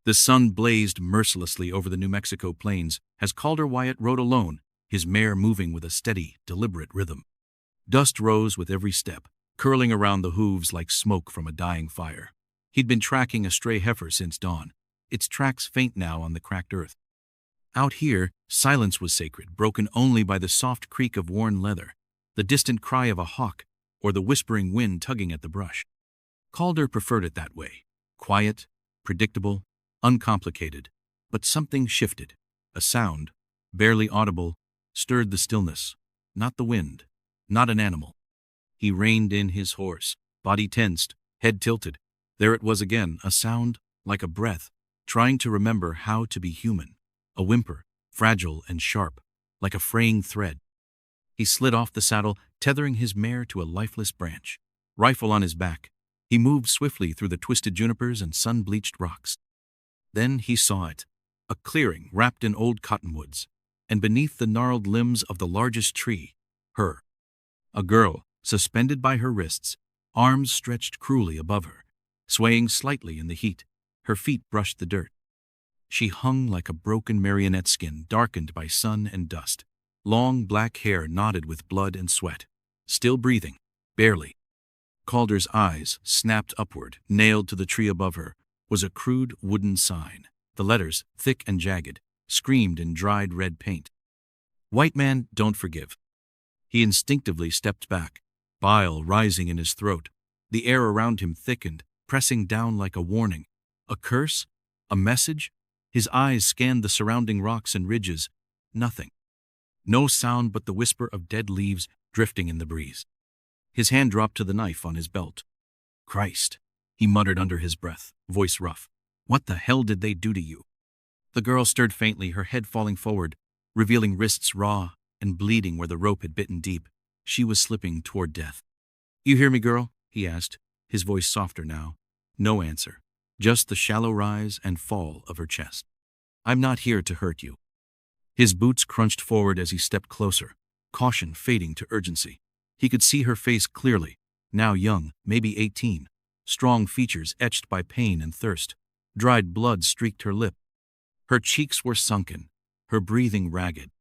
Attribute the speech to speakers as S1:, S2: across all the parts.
S1: The sun blazed mercilessly over the New Mexico plains as Calder Wyatt rode alone, his mare moving with a steady, deliberate rhythm. Dust rose with every step, curling around the hooves like smoke from a dying fire. He'd been tracking a stray heifer since dawn, its tracks faint now on the cracked earth. Out here, silence was sacred, broken only by the soft creak of worn leather, the distant cry of a hawk, or the whispering wind tugging at the brush. Calder preferred it that way, quiet, predictable, uncomplicated. But something shifted. A sound, barely audible, stirred the stillness. Not the wind, not an animal. He reined in his horse, body tensed, head tilted. There it was again, a sound like a breath, trying to remember how to be human. A whimper, fragile and sharp, like a fraying thread. He slid off the saddle, tethering his mare to a lifeless branch. Rifle on his back, he moved swiftly through the twisted junipers and sun-bleached rocks. Then he saw it, a clearing wrapped in old cottonwoods, and beneath the gnarled limbs of the largest tree, her. A girl, suspended by her wrists, arms stretched cruelly above her, swaying slightly in the heat. Her feet brushed the dirt. She hung like a broken marionette skin darkened by sun and dust. Long black hair knotted with blood and sweat. Still breathing, barely. Calder's eyes snapped upward, nailed to the tree above her, was a crude wooden sign. The letters, thick and jagged, screamed in dried red paint. "White man, don't forgive." He instinctively stepped back, bile rising in his throat. The air around him thickened, pressing down like a warning. A curse? A message? His eyes scanned the surrounding rocks and ridges. Nothing. No sound but the whisper of dead leaves drifting in the breeze. His hand dropped to the knife on his belt. "Christ," he muttered under his breath, voice rough. "What the hell did they do to you?" The girl stirred faintly, her head falling forward, revealing wrists raw and bleeding where the rope had bitten deep. She was slipping toward death. "You hear me, girl?" he asked, his voice softer now. No answer, just the shallow rise and fall of her chest. "I'm not here to hurt you." His boots crunched forward as he stepped closer, caution fading to urgency. He could see her face clearly, now young, maybe 18, strong features etched by pain and thirst. Dried blood streaked her lip. Her cheeks were sunken, her breathing ragged.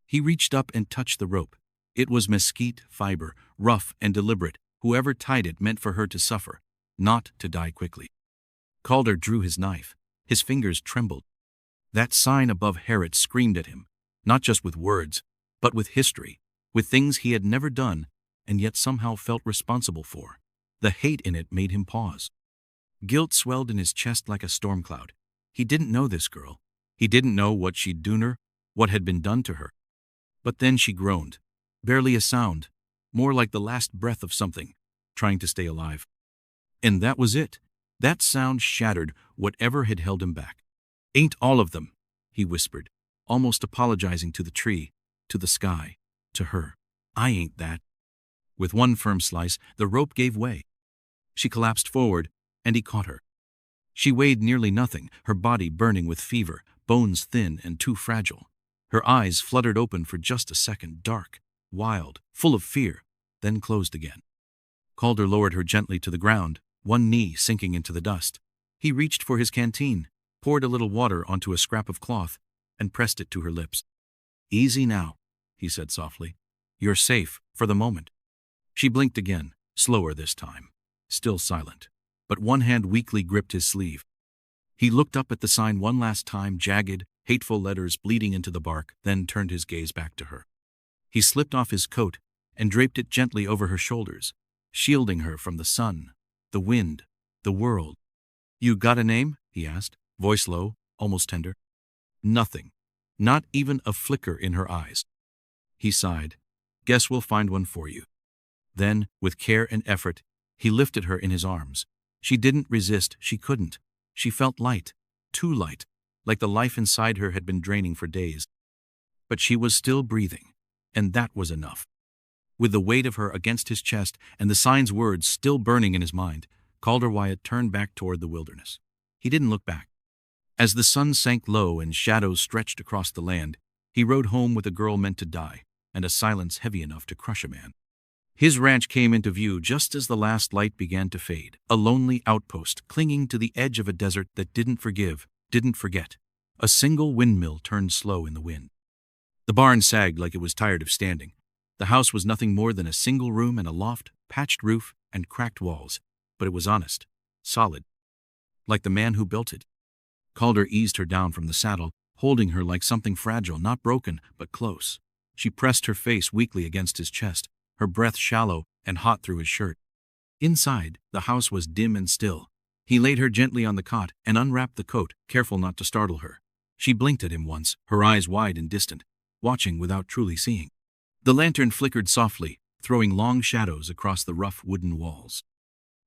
S1: He reached up and touched the rope. It was mesquite fiber, rough and deliberate. Whoever tied it meant for her to suffer, not to die quickly. Calder drew his knife. His fingers trembled. That sign above Harriet screamed at him, not just with words, but with history, with things he had never done and yet somehow felt responsible for. The hate in it made him pause. Guilt swelled in his chest like a storm cloud. He didn't know this girl. He didn't know what she'd done her, what had been done to her. But then she groaned, barely a sound, more like the last breath of something, trying to stay alive. And that was it. That sound shattered whatever had held him back. "Ain't all of them," he whispered, almost apologizing to the tree, to the sky, to her. "I ain't that." With one firm slice, the rope gave way. She collapsed forward, and he caught her. She weighed nearly nothing, her body burning with fever, bones thin and too fragile. Her eyes fluttered open for just a second, dark, wild, full of fear, then closed again. Calder lowered her gently to the ground, one knee sinking into the dust. He reached for his canteen, poured a little water onto a scrap of cloth, and pressed it to her lips. "Easy now," he said softly. "You're safe, for the moment." She blinked again, slower this time, still silent, but one hand weakly gripped his sleeve. He looked up at the sign one last time, jagged, hateful letters bleeding into the bark, then turned his gaze back to her. He slipped off his coat and draped it gently over her shoulders, shielding her from the sun, the wind, the world. "You got a name?" he asked, voice low, almost tender. Nothing, not even a flicker in her eyes. He sighed. "Guess we'll find one for you." Then, with care and effort, he lifted her in his arms. She didn't resist, she couldn't. She felt light, too light, like the life inside her had been draining for days. But she was still breathing, and that was enough. With the weight of her against his chest and the sign's words still burning in his mind, Calder Wyatt turned back toward the wilderness. He didn't look back. As the sun sank low and shadows stretched across the land, he rode home with a girl meant to die, and a silence heavy enough to crush a man. His ranch came into view just as the last light began to fade, a lonely outpost clinging to the edge of a desert that didn't forgive, didn't forget. A single windmill turned slow in the wind. The barn sagged like it was tired of standing. The house was nothing more than a single room and a loft, patched roof, and cracked walls, but it was honest, solid, like the man who built it. Calder eased her down from the saddle, holding her like something fragile, not broken, but close. She pressed her face weakly against his chest, her breath shallow and hot through his shirt. Inside, the house was dim and still. He laid her gently on the cot and unwrapped the coat, careful not to startle her. She blinked at him once, her eyes wide and distant, watching without truly seeing. The lantern flickered softly, throwing long shadows across the rough wooden walls.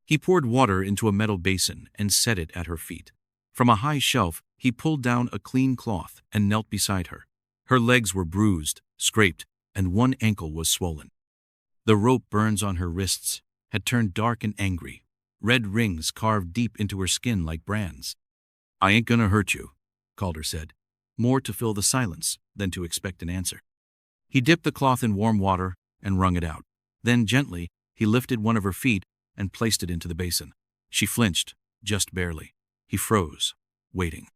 S1: He poured water into a metal basin and set it at her feet. From a high shelf, he pulled down a clean cloth and knelt beside her. Her legs were bruised, scraped, and one ankle was swollen. The rope burns on her wrists had turned dark and angry, red rings carved deep into her skin like brands. "I ain't gonna hurt you," Calder said, more to fill the silence than to expect an answer. He dipped the cloth in warm water and wrung it out. Then, gently, he lifted one of her feet and placed it into the basin. She flinched, just barely. He froze, waiting.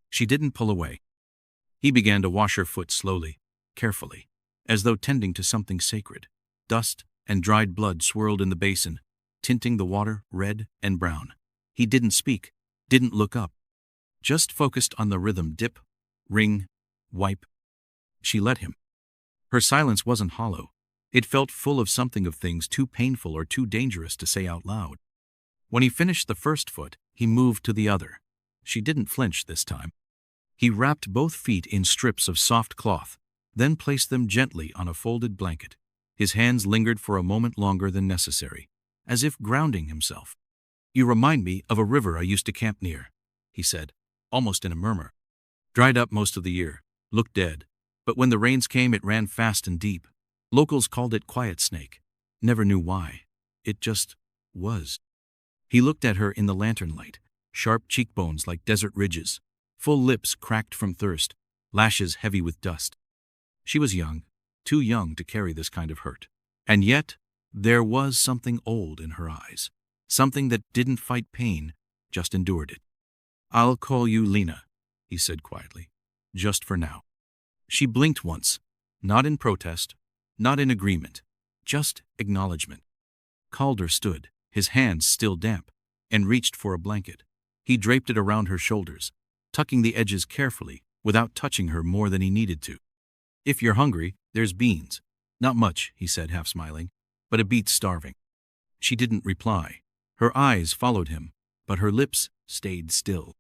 S1: She didn't pull away. He began to wash her foot slowly, carefully, as though tending to something sacred. Dust and dried blood swirled in the basin, tinting the water red and brown. He didn't speak, didn't look up, just focused on the rhythm: dip, wring, wipe. She let him. Her silence wasn't hollow. It felt full of something, of things too painful or too dangerous to say out loud. When he finished the first foot, he moved to the other. She didn't flinch this time. He wrapped both feet in strips of soft cloth, then placed them gently on a folded blanket. His hands lingered for a moment longer than necessary, as if grounding himself. "You remind me of a river I used to camp near," he said, almost in a murmur. "Dried up most of the year, looked dead, but when the rains came it ran fast and deep. Locals called it Quiet Snake. Never knew why. It just was." He looked at her in the lantern light, sharp cheekbones like desert ridges, full lips cracked from thirst, lashes heavy with dust. She was young, too young to carry this kind of hurt. And yet, there was something old in her eyes, something that didn't fight pain, just endured it. "I'll call you Lena," he said quietly, "just for now." She blinked once, not in protest, not in agreement, just acknowledgement. Calder stood, his hands still damp, and reached for a blanket. He draped it around her shoulders, tucking the edges carefully, without touching her more than he needed to. "If you're hungry, there's beans." "Not much," he said, half smiling, "but a beat's starving." She didn't reply. Her eyes followed him, but her lips stayed still.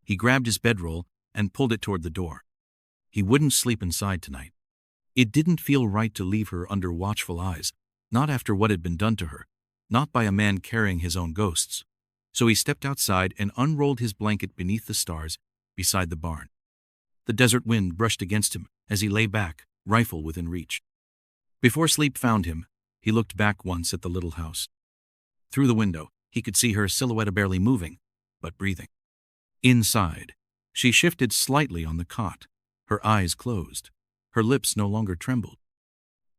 S1: He grabbed his bedroll and pulled it toward the door. He wouldn't sleep inside tonight. It didn't feel right to leave her under watchful eyes, not after what had been done to her, not by a man carrying his own ghosts. So he stepped outside and unrolled his blanket beneath the stars beside the barn. The desert wind brushed against him as he lay back, rifle within reach. Before sleep found him, he looked back once at the little house. Through the window, he could see her silhouette barely moving, but breathing. Inside, she shifted slightly on the cot, her eyes closed. Her lips no longer trembled.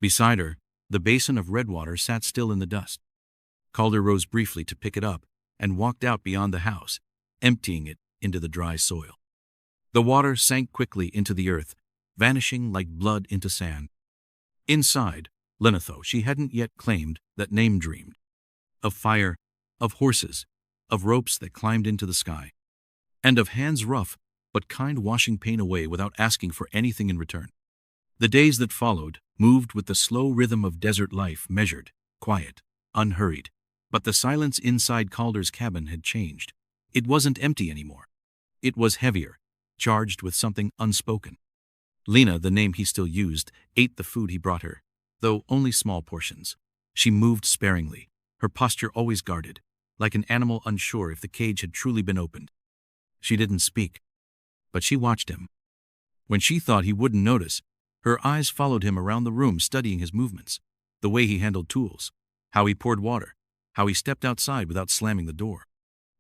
S1: Beside her, the basin of red water sat still in the dust. Calder rose briefly to pick it up and walked out beyond the house, emptying it into the dry soil. The water sank quickly into the earth, vanishing like blood into sand. Inside, Lenatho, she hadn't yet claimed that name, dreamed. Of fire, of horses, of ropes that climbed into the sky, and of hands rough but kind washing pain away without asking for anything in return. The days that followed moved with the slow rhythm of desert life, measured, quiet, unhurried. But the silence inside Calder's cabin had changed. It wasn't empty anymore. It was heavier, charged with something unspoken. Lena, the name he still used, ate the food he brought her, though only small portions. She moved sparingly, her posture always guarded, like an animal unsure if the cage had truly been opened. She didn't speak, but she watched him. When she thought he wouldn't notice, her eyes followed him around the room, studying his movements, the way he handled tools, how he poured water, how he stepped outside without slamming the door.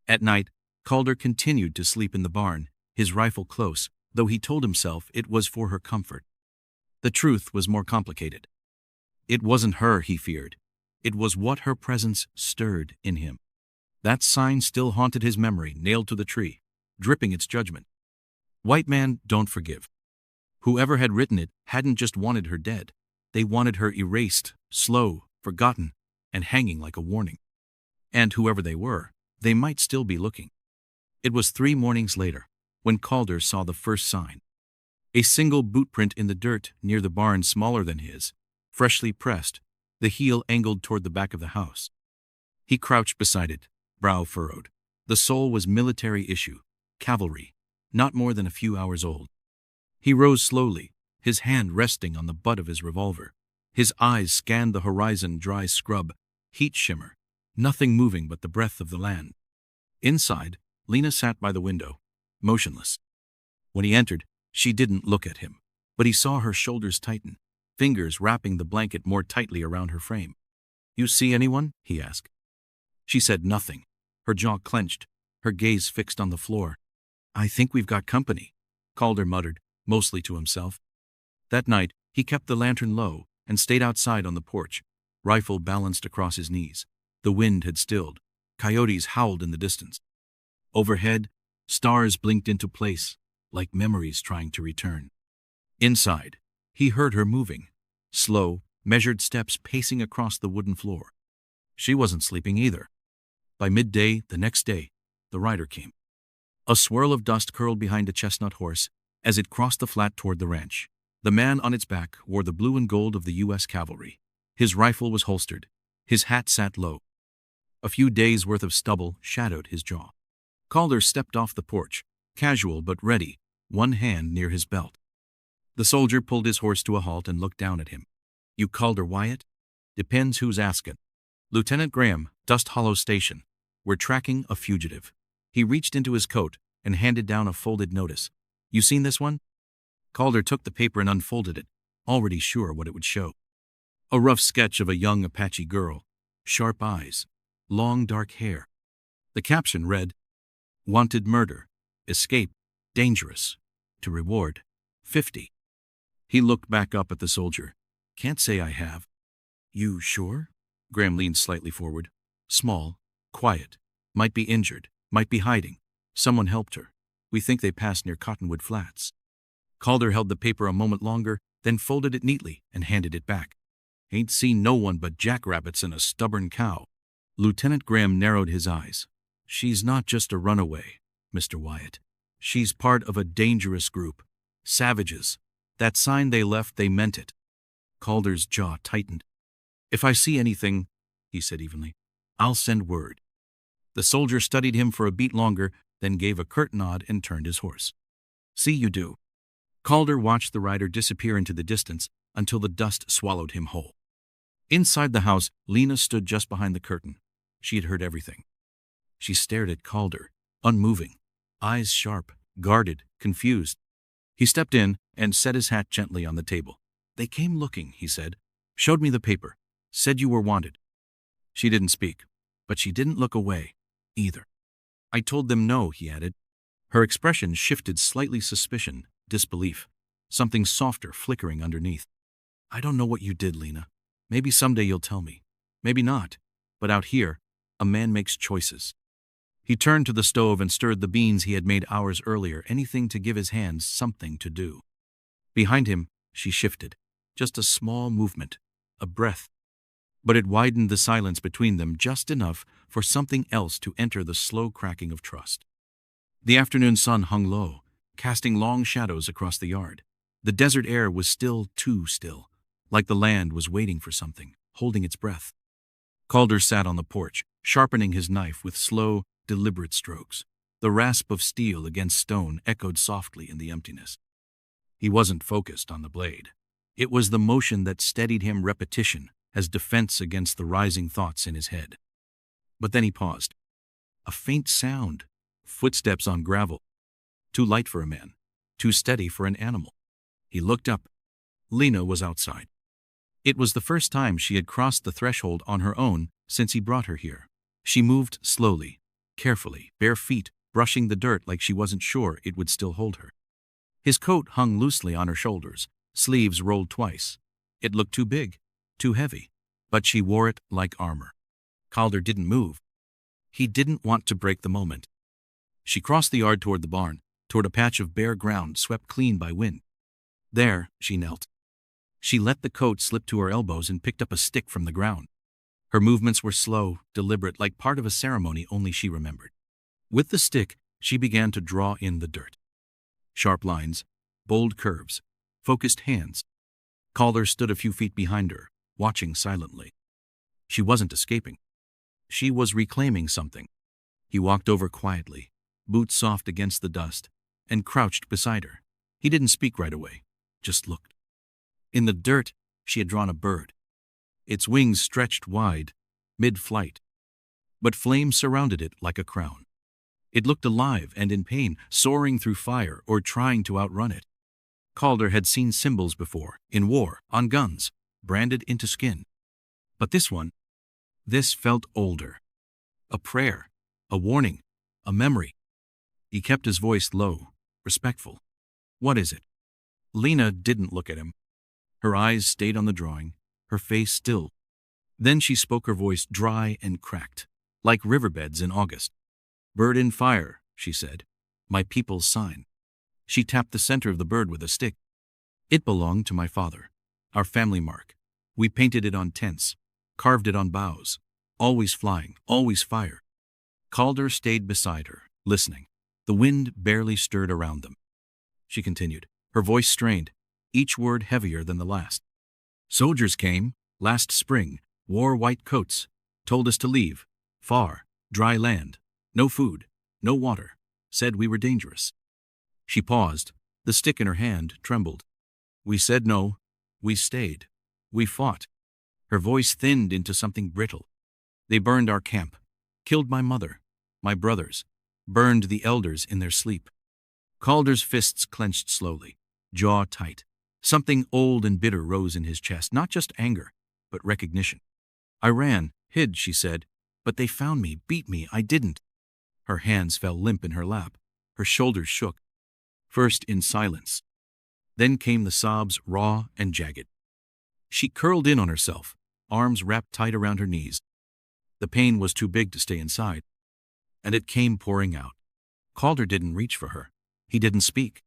S1: At night, Calder continued to sleep in the barn, his rifle close, though he told himself it was for her comfort. The truth was more complicated. It wasn't her he feared. It was what her presence stirred in him. That sign still haunted his memory, nailed to the tree. dripping its judgment. White man, don't forgive. Whoever had written it hadn't just wanted her dead. They wanted her erased, slow, forgotten, and hanging like a warning. And whoever they were, they might still be looking. It was 3 mornings later, when Calder saw the first sign. A single boot print in the dirt near the barn smaller than his, freshly pressed, the heel angled toward the back of the house. He crouched beside it, brow furrowed. The sole was military issue, cavalry, not more than a few hours old. He rose slowly, his hand resting on the butt of his revolver. His eyes scanned the horizon, dry scrub, heat shimmer, nothing moving but the breath of the land. Inside, Lena sat by the window, motionless. When he entered, she didn't look at him, but he saw her shoulders tighten, fingers wrapping the blanket more tightly around her frame. "You see anyone?" he asked. She said nothing, her jaw clenched, her gaze fixed on the floor. "I think we've got company," Calder muttered, mostly to himself. That night, he kept the lantern low and stayed outside on the porch, rifle balanced across his knees. The wind had stilled. Coyotes howled in the distance. Overhead, stars blinked into place, like memories trying to return. Inside, he heard her moving, slow, measured steps pacing across the wooden floor. She wasn't sleeping either. By midday the next day, the rider came. A swirl of dust curled behind a chestnut horse as it crossed the flat toward the ranch. The man on its back wore the blue and gold of the U.S. cavalry. His rifle was holstered. His hat sat low. A few days' worth of stubble shadowed his jaw. Calder stepped off the porch, casual but ready, one hand near his belt. The soldier pulled his horse to a halt and looked down at him. "You Calder Wyatt?" "Depends who's asking." "Lieutenant Graham, Dust Hollow Station. We're tracking a fugitive." He reached into his coat and handed down a folded notice. "You seen this one?" Calder took the paper and unfolded it, already sure what it would show. A rough sketch of a young Apache girl, sharp eyes, long dark hair. The caption read, "Wanted murder, escape, dangerous, to reward, 50. He looked back up at the soldier. "Can't say I have." "You sure?" Graham leaned slightly forward. Small, quiet, might be injured, might be hiding. Someone helped her. We think they passed near Cottonwood Flats. Calder held the paper a moment longer, then folded it neatly and handed it back. "Ain't seen no one but jackrabbits and a stubborn cow." Lieutenant Graham narrowed his eyes. "She's not just a runaway, Mr. Wyatt. She's part of a dangerous group. Savages. That sign they left, they meant it." Calder's jaw tightened. "If I see anything," he said evenly, "I'll send word." The soldier studied him for a beat longer, then gave a curt nod and turned his horse. "See you do." Calder watched the rider disappear into the distance until the dust swallowed him whole. Inside the house, Lena stood just behind the curtain. She had heard everything. She stared at Calder, unmoving, eyes sharp, guarded, confused. He stepped in and set his hat gently on the table. "They came looking," he said. "Showed me the paper. Said you were wanted." She didn't speak, but she didn't look away, either. "I told them no," he added. Her expression shifted slightly, suspicion, disbelief, something softer flickering underneath. "I don't know what you did, Lena. Maybe someday you'll tell me. Maybe not. But out here, a man makes choices." He turned to the stove and stirred the beans he had made hours earlier, anything to give his hands something to do. Behind him, she shifted. Just a small movement, a breath. But it widened the silence between them just enough for something else to enter, the slow cracking of trust. The afternoon sun hung low, casting long shadows across the yard. The desert air was still, too still, like the land was waiting for something, holding its breath. Calder sat on the porch, sharpening his knife with slow, deliberate strokes. The rasp of steel against stone echoed softly in the emptiness. He wasn't focused on the blade. It was the motion that steadied him, repetition, as defense against the rising thoughts in his head. But then he paused. A faint sound, footsteps on gravel. Too light for a man, too steady for an animal. He looked up. Lena was outside. It was the first time she had crossed the threshold on her own since he brought her here. She moved slowly, carefully, bare feet, brushing the dirt like she wasn't sure it would still hold her. His coat hung loosely on her shoulders, sleeves rolled twice. It looked too big, too heavy, but she wore it like armor. Calder didn't move. He didn't want to break the moment. She crossed the yard toward the barn, toward a patch of bare ground swept clean by wind. There, she knelt. She let the coat slip to her elbows and picked up a stick from the ground. Her movements were slow, deliberate, like part of a ceremony only she remembered. With the stick, she began to draw in the dirt. Sharp lines, bold curves, focused hands. Calder stood a few feet behind her, watching silently. She wasn't escaping. She was reclaiming something. He walked over quietly, boots soft against the dust, and crouched beside her. He didn't speak right away, just looked. In the dirt, she had drawn a bird. Its wings stretched wide, mid-flight, but flames surrounded it like a crown. It looked alive and in pain, soaring through fire or trying to outrun it. Calder had seen symbols before, in war, on guns, branded into skin. But this felt older. A prayer, a warning, a memory. He kept his voice low, respectful. "What is it?" Lena didn't look at him. Her eyes stayed on the drawing, her face still. Then she spoke, her voice dry and cracked, like riverbeds in August. "Bird in fire," she said. "My people's sign." She tapped the center of the bird with a stick. "It belonged to my father, our family mark. We painted it on tents, carved it on boughs. Always flying, always fire." Calder stayed beside her, listening. The wind barely stirred around them. She continued, her voice strained, each word heavier than the last. "Soldiers came, last spring, wore white coats, told us to leave, far, dry land, no food, no water, said we were dangerous." She paused, the stick in her hand trembled. "We said no, we stayed, we fought." Her voice thinned into something brittle. "They burned our camp, killed my mother, my brothers, burned the elders in their sleep." Calder's fists clenched slowly, jaw tight. Something old and bitter rose in his chest, not just anger, but recognition. "I ran, hid," she said, "but they found me, beat me, I didn't." Her hands fell limp in her lap, her shoulders shook. First in silence. Then came the sobs, raw and jagged. She curled in on herself, arms wrapped tight around her knees. The pain was too big to stay inside, and it came pouring out. Calder didn't reach for her. He didn't speak.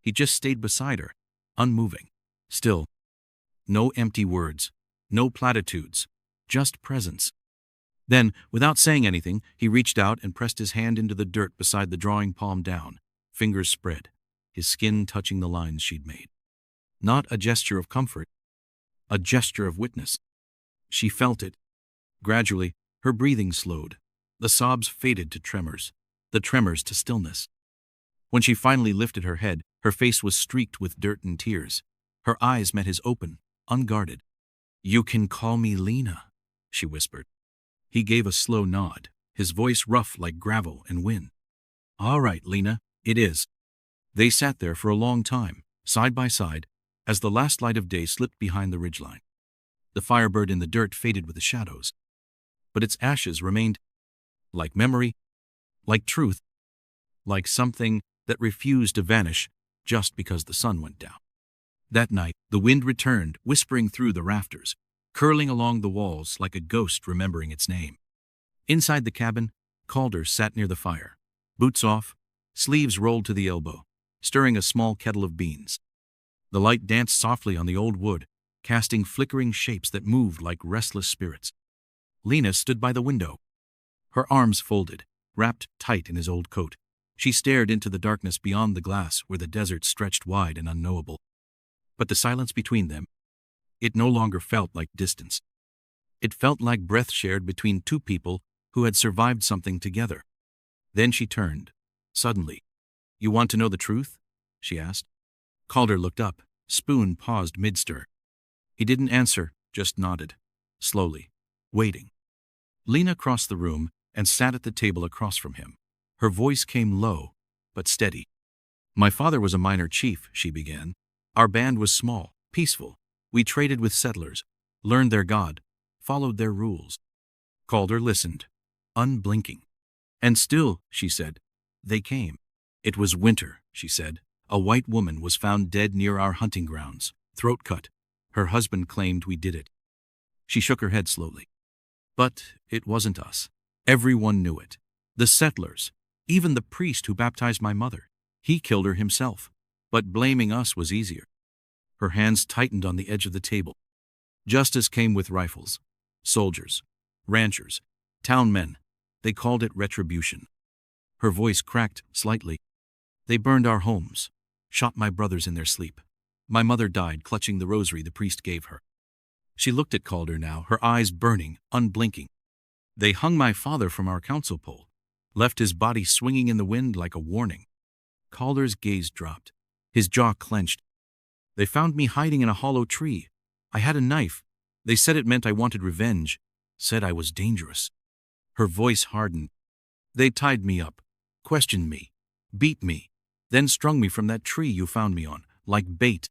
S1: He just stayed beside her, unmoving, still. No empty words, no platitudes, just presence. Then, without saying anything, he reached out and pressed his hand into the dirt beside the drawing, palm down, fingers spread, his skin touching the lines she'd made. Not a gesture of comfort, a gesture of witness. She felt it. Gradually, her breathing slowed. The sobs faded to tremors, the tremors to stillness. When she finally lifted her head, her face was streaked with dirt and tears. Her eyes met his open, unguarded. "You can call me Lena," she whispered. He gave a slow nod, his voice rough like gravel and wind. "All right, Lena, it is." They sat there for a long time, side by side, as the last light of day slipped behind the ridgeline. The firebird in the dirt faded with the shadows, but its ashes remained, like memory, like truth, like something that refused to vanish just because the sun went down. That night, the wind returned, whispering through the rafters, curling along the walls like a ghost remembering its name. Inside the cabin, Calder sat near the fire, boots off, sleeves rolled to the elbow, stirring a small kettle of beans. The light danced softly on the old wood, casting flickering shapes that moved like restless spirits. Lena stood by the window, her arms folded, wrapped tight in his old coat. She stared into the darkness beyond the glass where the desert stretched wide and unknowable. But the silence between them, it no longer felt like distance. It felt like breath shared between two people who had survived something together. Then she turned, suddenly. "You want to know the truth?" she asked. Calder looked up. Spoon paused mid-stir. He didn't answer, just nodded, slowly, waiting. Lena crossed the room and sat at the table across from him. Her voice came low, but steady. "My father was a minor chief," she began. "Our band was small, peaceful. We traded with settlers, learned their god, followed their rules." Calder listened, unblinking. "And still," she said, "they came. It was winter," she said. "A white woman was found dead near our hunting grounds, throat cut. Her husband claimed we did it." She shook her head slowly. "But it wasn't us. Everyone knew it. The settlers, Even the priest who baptized my mother. He killed her himself. But blaming us was easier. Her hands tightened on the edge of the table. Justice came with rifles. Soldiers. Ranchers. Town men. They called it retribution. Her voice cracked slightly. They burned our homes. Shot my brothers in their sleep. My mother died clutching the rosary the priest gave her. She looked at Calder now, her eyes burning, unblinking. They hung my father from our council pole, left his body swinging in the wind like a warning. Calder's gaze dropped. His jaw clenched. They found me hiding in a hollow tree. I had a knife. They said it meant I wanted revenge, said I was dangerous. Her voice hardened. They tied me up, questioned me, beat me, then strung me from that tree you found me on, like bait.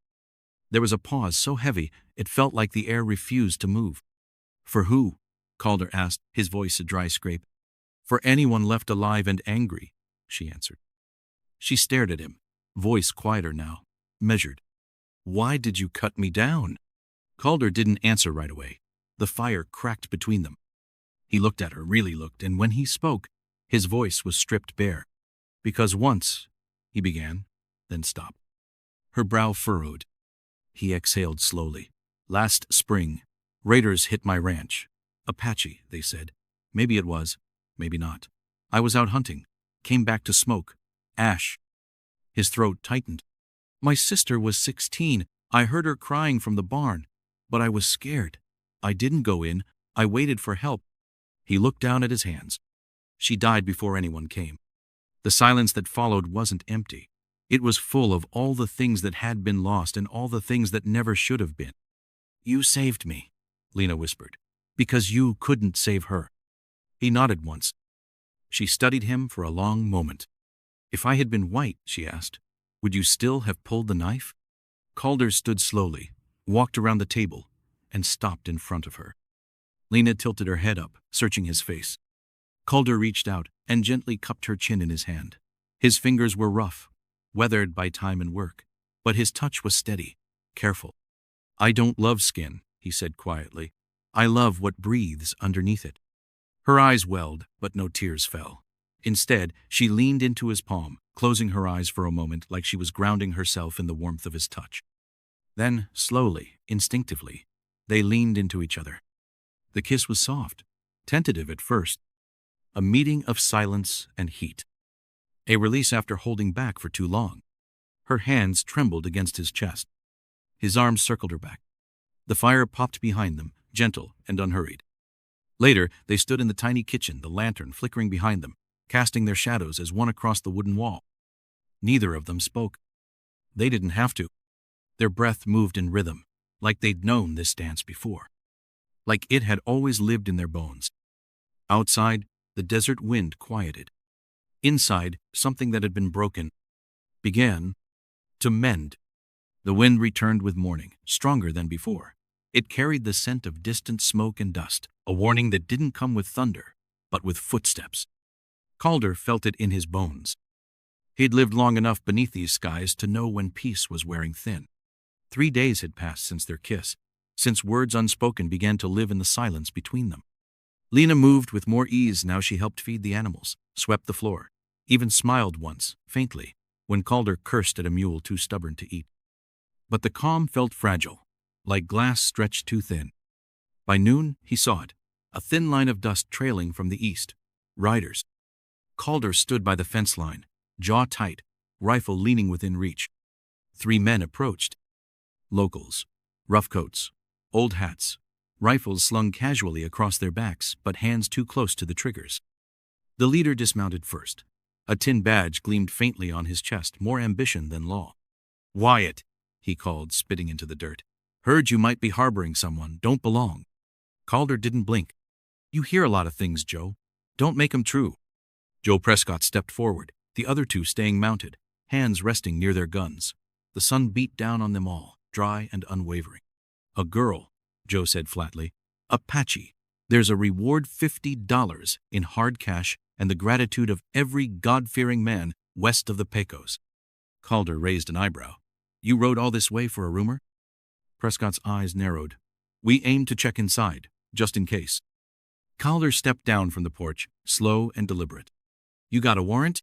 S1: There was a pause so heavy it felt like the air refused to move. For who? Calder asked, his voice a dry scrape. For anyone left alive and angry, she answered. She stared at him, voice quieter now, measured. Why did you cut me down? Calder didn't answer right away. The fire cracked between them. He looked at her, really looked, and when he spoke, his voice was stripped bare. Because once, he began, then stopped. Her brow furrowed. He exhaled slowly. Last spring, raiders hit my ranch. Apache, they said. Maybe it was, maybe not. I was out hunting, came back to smoke. Ash. His throat tightened. My sister was 16. I heard her crying from the barn, but I was scared. I didn't go in. I waited for help. He looked down at his hands. She died before anyone came. The silence that followed wasn't empty. It was full of all the things that had been lost and all the things that never should have been. You saved me, Lena whispered, because you couldn't save her. He nodded once. She studied him for a long moment. If I had been white, she asked, would you still have pulled the knife? Calder stood slowly, walked around the table, and stopped in front of her. Lena tilted her head up, searching his face. Calder reached out and gently cupped her chin in his hand. His fingers were rough, weathered by time and work, but his touch was steady, careful. I don't love skin, he said quietly. I love what breathes underneath it. Her eyes welled, but no tears fell. Instead, she leaned into his palm, closing her eyes for a moment like she was grounding herself in the warmth of his touch. Then, slowly, instinctively, they leaned into each other. The kiss was soft, tentative at first. A meeting of silence and heat. A release after holding back for too long. Her hands trembled against his chest. His arms circled her back. The fire popped behind them, gentle and unhurried. Later, they stood in the tiny kitchen, the lantern flickering behind them, casting their shadows as one across the wooden wall. Neither of them spoke. They didn't have to. Their breath moved in rhythm, like they'd known this dance before. Like it had always lived in their bones. Outside, the desert wind quieted. Inside, something that had been broken began to mend. The wind returned with morning, stronger than before. It carried the scent of distant smoke and dust, a warning that didn't come with thunder, but with footsteps. Calder felt it in his bones. He'd lived long enough beneath these skies to know when peace was wearing thin. 3 days had passed since their kiss, since words unspoken began to live in the silence between them. Lena moved with more ease now she helped feed the animals, swept the floor, even smiled once, faintly, when Calder cursed at a mule too stubborn to eat. But the calm felt fragile, like glass stretched too thin. By noon, he saw it, a thin line of dust trailing from the east. Riders. Calder stood by the fence line, jaw tight, rifle leaning within reach. 3 men approached. Locals. Rough coats. Old hats. Rifles slung casually across their backs, but hands too close to the triggers. The leader dismounted first. A tin badge gleamed faintly on his chest, more ambition than law. Wyatt, he called, spitting into the dirt. Heard you might be harboring someone, don't belong. Calder didn't blink. You hear a lot of things, Joe. Don't make 'em true. Joe Prescott stepped forward, the other 2 staying mounted, hands resting near their guns. The sun beat down on them all, dry and unwavering. A girl, Joe said flatly. Apache. There's a reward $50 in hard cash and the gratitude of every God-fearing man west of the Pecos. Calder raised an eyebrow. You rode all this way for a rumor? Prescott's eyes narrowed. We aimed to check inside, just in case. Calder stepped down from the porch, slow and deliberate. You got a warrant?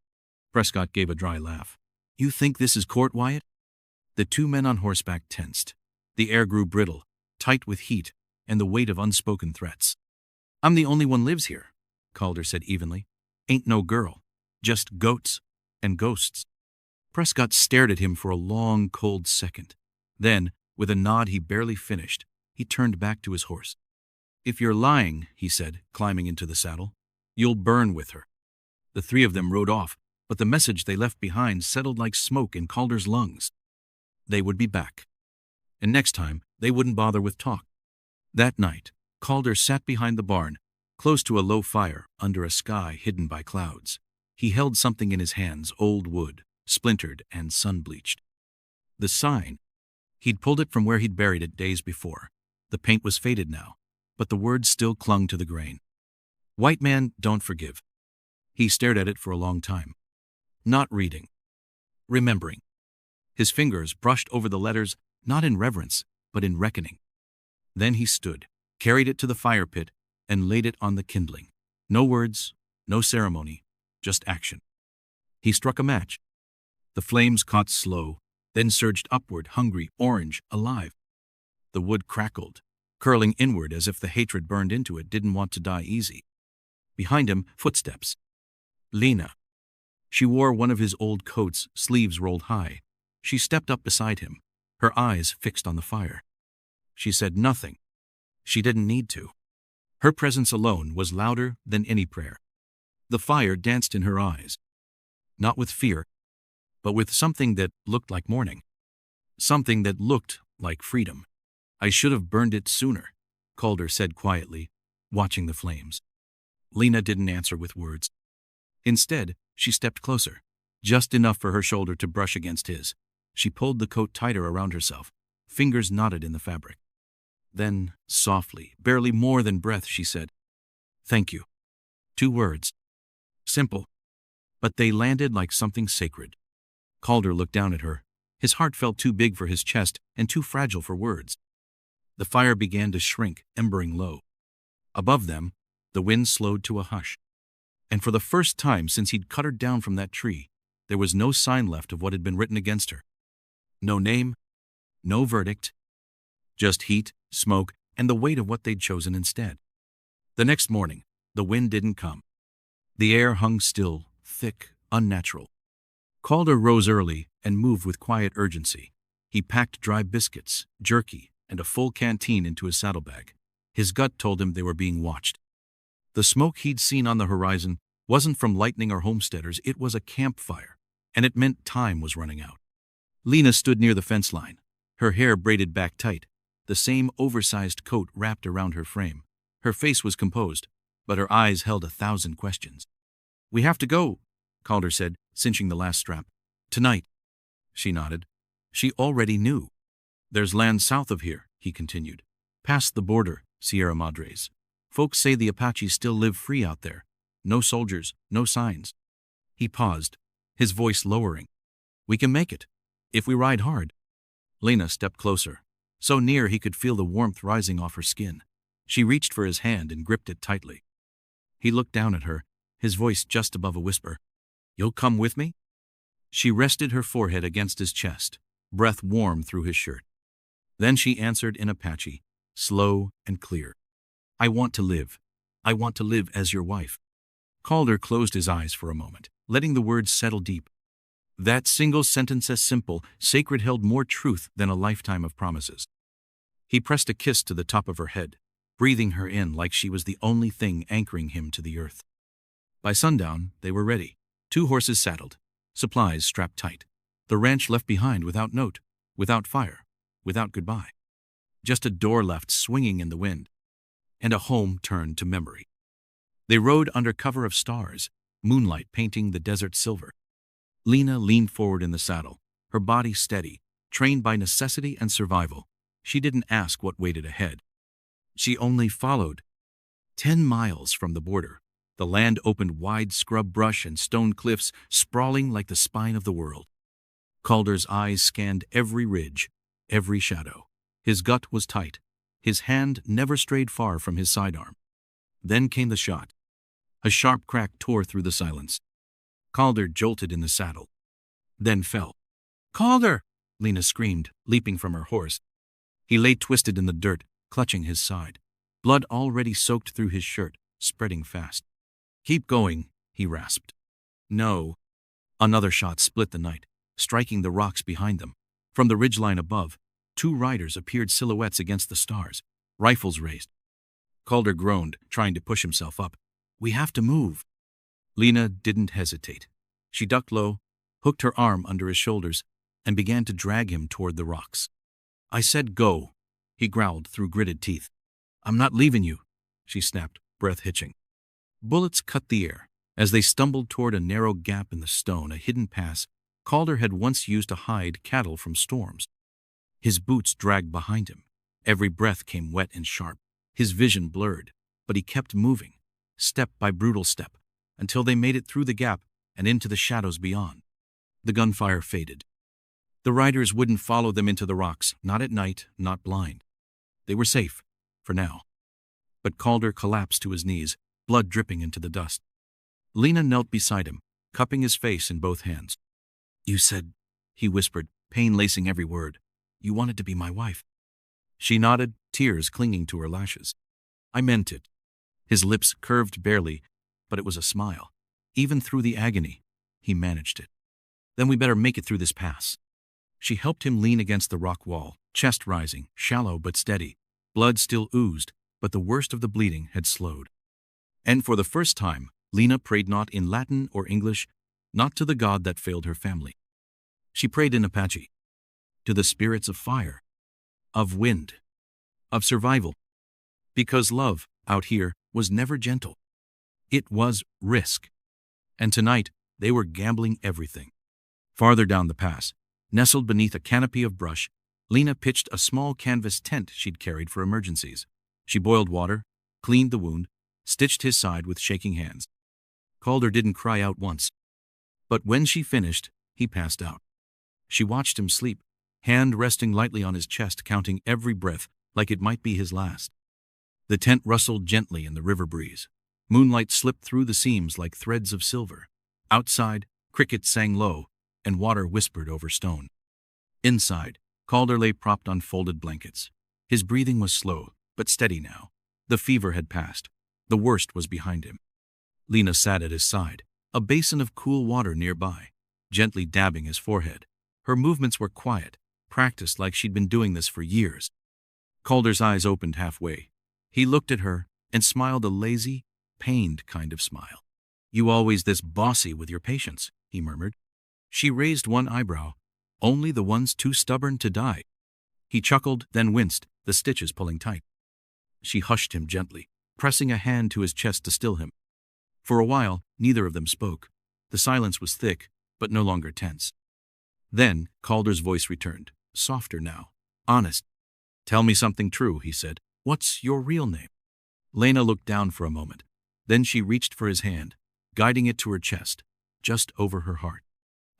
S1: Prescott gave a dry laugh. You think this is court, Wyatt? The two men on horseback tensed. The air grew brittle, tight with heat and the weight of unspoken threats. I'm the only one lives here, Calder said evenly. Ain't no girl. Just goats and ghosts. Prescott stared at him for a long, cold second. Then, with a nod he barely finished, he turned back to his horse. If you're lying, he said, climbing into the saddle, you'll burn with her. The three of them rode off, but the message they left behind settled like smoke in Calder's lungs. They would be back. And next time, they wouldn't bother with talk. That night, Calder sat behind the barn, close to a low fire under a sky hidden by clouds. He held something in his hands, old wood, splintered and sun-bleached. The sign. He'd pulled it from where he'd buried it days before. The paint was faded now, but the words still clung to the grain. White man, don't forgive. He stared at it for a long time. Not reading. Remembering. His fingers brushed over the letters, not in reverence, but in reckoning. Then he stood, carried it to the fire pit, and laid it on the kindling. No words, no ceremony, just action. He struck a match. The flames caught slow, then surged upward, hungry, orange, alive. The wood crackled, curling inward as if the hatred burned into it didn't want to die easy. Behind him, footsteps. Lena. She wore one of his old coats, sleeves rolled high. She stepped up beside him, her eyes fixed on the fire. She said nothing. She didn't need to. Her presence alone was louder than any prayer. The fire danced in her eyes. Not with fear, but with something that looked like morning. Something that looked like freedom. I should have burned it sooner, Calder said quietly, watching the flames. Lena didn't answer with words. Instead, she stepped closer, just enough for her shoulder to brush against his. She pulled the coat tighter around herself, fingers knotted in the fabric. Then, softly, barely more than breath, she said, "Thank you." 2 words. Simple. But they landed like something sacred. Calder looked down at her. His heart felt too big for his chest and too fragile for words. The fire began to shrink, embering low. Above them, the wind slowed to a hush. And for the first time since he'd cut her down from that tree, there was no sign left of what had been written against her. No name, no verdict, just heat, smoke, and the weight of what they'd chosen instead. The next morning, the wind didn't come. The air hung still, thick, unnatural. Calder rose early and moved with quiet urgency. He packed dry biscuits, jerky, and a full canteen into his saddlebag. His gut told him they were being watched. The smoke he'd seen on the horizon wasn't from lightning or homesteaders, it was a campfire, and it meant time was running out. Lena stood near the fence line, her hair braided back tight, the same oversized coat wrapped around her frame. Her face was composed, but her eyes held 1,000 questions. We have to go, Calder said, cinching the last strap. Tonight. She nodded. She already knew. There's land south of here, he continued. Past the border, Sierra Madres. Folks say the Apaches still live free out there. No soldiers, no signs. He paused, his voice lowering. We can make it, if we ride hard. Lena stepped closer, so near he could feel the warmth rising off her skin. She reached for his hand and gripped it tightly. He looked down at her, his voice just above a whisper. You'll come with me? She rested her forehead against his chest, breath warm through his shirt. Then she answered in Apache, slow and clear. I want to live. I want to live as your wife. Calder closed his eyes for a moment, letting the words settle deep. That single sentence, as simple, sacred, held more truth than a lifetime of promises. He pressed a kiss to the top of her head, breathing her in like she was the only thing anchoring him to the earth. By sundown, they were ready. 2 horses saddled, supplies strapped tight. The ranch left behind without note, without fire, without goodbye. Just a door left swinging in the wind, and a home turned to memory. They rode under cover of stars, moonlight painting the desert silver. Lena leaned forward in the saddle, her body steady, trained by necessity and survival. She didn't ask what waited ahead. She only followed. 10 miles from the border, the land opened wide scrub brush and stone cliffs sprawling like the spine of the world. Calder's eyes scanned every ridge, every shadow. His gut was tight. His hand never strayed far from his sidearm. Then came the shot. A sharp crack tore through the silence. Calder jolted in the saddle, then fell. "Calder!" Lena screamed, leaping from her horse. He lay twisted in the dirt, clutching his side. Blood already soaked through his shirt, spreading fast. "Keep going," he rasped. "No." Another shot split the night, striking the rocks behind them. From the ridgeline above, two riders appeared silhouettes against the stars, rifles raised. Calder groaned, trying to push himself up. "We have to move." Lena didn't hesitate. She ducked low, hooked her arm under his shoulders, and began to drag him toward the rocks. "I said go," he growled through gritted teeth. "I'm not leaving you," she snapped, breath hitching. Bullets cut the air. As they stumbled toward a narrow gap in the stone, a hidden pass Calder had once used to hide cattle from storms. His boots dragged behind him. Every breath came wet and sharp. His vision blurred, but he kept moving, step by brutal step, until they made it through the gap and into the shadows beyond. The gunfire faded. The riders wouldn't follow them into the rocks, not at night, not blind. They were safe, for now. But Calder collapsed to his knees, blood dripping into the dust. Lena knelt beside him, cupping his face in both hands. "You said," he whispered, pain lacing every word, "you wanted to be my wife." She nodded, tears clinging to her lashes. "I meant it." His lips curved barely, but it was a smile. Even through the agony, he managed it. "Then we better make it through this pass." She helped him lean against the rock wall, chest rising, shallow but steady. Blood still oozed, but the worst of the bleeding had slowed. And for the first time, Lena prayed not in Latin or English, not to the God that failed her family. She prayed in Apache, to the spirits of fire, of wind, of survival. Because love, out here, was never gentle. It was risk. And tonight, they were gambling everything. Farther down the pass, nestled beneath a canopy of brush, Lena pitched a small canvas tent she'd carried for emergencies. She boiled water, cleaned the wound, stitched his side with shaking hands. Calder didn't cry out once. But when she finished, he passed out. She watched him sleep, hand resting lightly on his chest, counting every breath like it might be his last. The tent rustled gently in the river breeze. Moonlight slipped through the seams like threads of silver. Outside, crickets sang low, and water whispered over stone. Inside, Calder lay propped on folded blankets. His breathing was slow, but steady now. The fever had passed. The worst was behind him. Lena sat at his side, a basin of cool water nearby, gently dabbing his forehead. Her movements were quiet, practiced like she'd been doing this for years. Calder's eyes opened halfway. He looked at her and smiled a lazy, pained kind of smile. "You always this bossy with your patients," he murmured. She raised one eyebrow. "Only the ones too stubborn to die." He chuckled, then winced, the stitches pulling tight. She hushed him gently, pressing a hand to his chest to still him. For a while, neither of them spoke. The silence was thick, but no longer tense. Then, Calder's voice returned, softer now, honest. "Tell me something true," he said. "What's your real name?" Lena looked down for a moment. Then she reached for his hand, guiding it to her chest, just over her heart.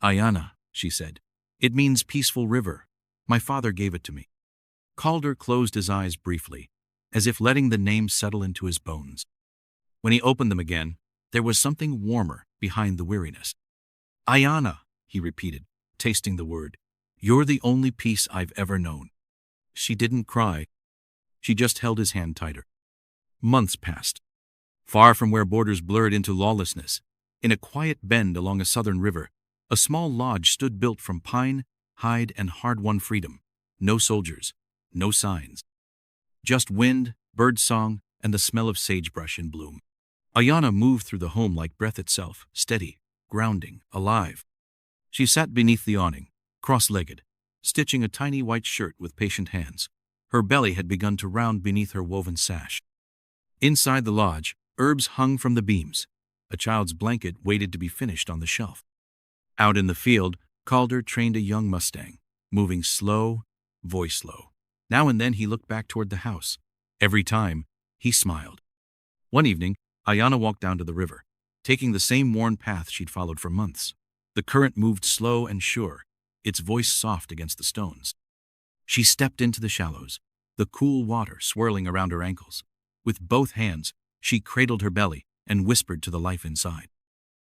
S1: "Ayana," she said. "It means peaceful river. My father gave it to me." Calder closed his eyes briefly, as if letting the name settle into his bones. When he opened them again, there was something warmer behind the weariness. "Ayana," he repeated, tasting the word. "You're the only peace I've ever known." She didn't cry. She just held his hand tighter. Months passed. Far from where borders blurred into lawlessness, in a quiet bend along a southern river, a small lodge stood built from pine, hide, and hard-won freedom. No soldiers, no signs. Just wind, bird song, and the smell of sagebrush in bloom. Ayana moved through the home like breath itself, steady, grounding, alive. She sat beneath the awning, cross-legged, stitching a tiny white shirt with patient hands. Her belly had begun to round beneath her woven sash. Inside the lodge, herbs hung from the beams. A child's blanket waited to be finished on the shelf. Out in the field, Calder trained a young Mustang, moving slow, voice low. Now and then he looked back toward the house. Every time, he smiled. One evening, Ayana walked down to the river, taking the same worn path she'd followed for months. The current moved slow and sure, its voice soft against the stones. She stepped into the shallows, the cool water swirling around her ankles. With both hands, she cradled her belly and whispered to the life inside.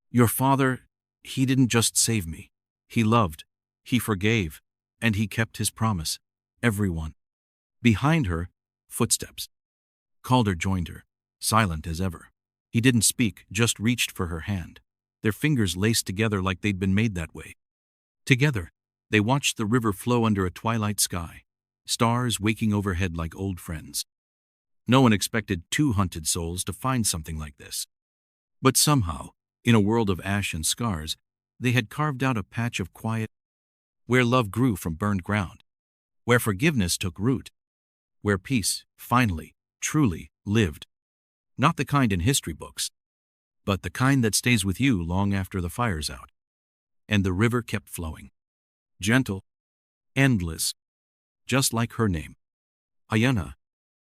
S1: "Your father," He didn't just save me. He loved, he forgave, and he kept his promise. Everyone. Behind her, footsteps. Calder joined her, silent as ever. He didn't speak, just reached for her hand. Their fingers laced together like they'd been made that way. Together, they watched the river flow under a twilight sky, stars waking overhead like old friends. No one expected two hunted souls to find something like this. But somehow, in a world of ash and scars, they had carved out a patch of quiet, where love grew from burned ground, where forgiveness took root, where peace, finally, truly, lived. Not the kind in history books, but the kind that stays with you long after the fire's out. And the river kept flowing. Gentle, endless, just like her name. Ayana,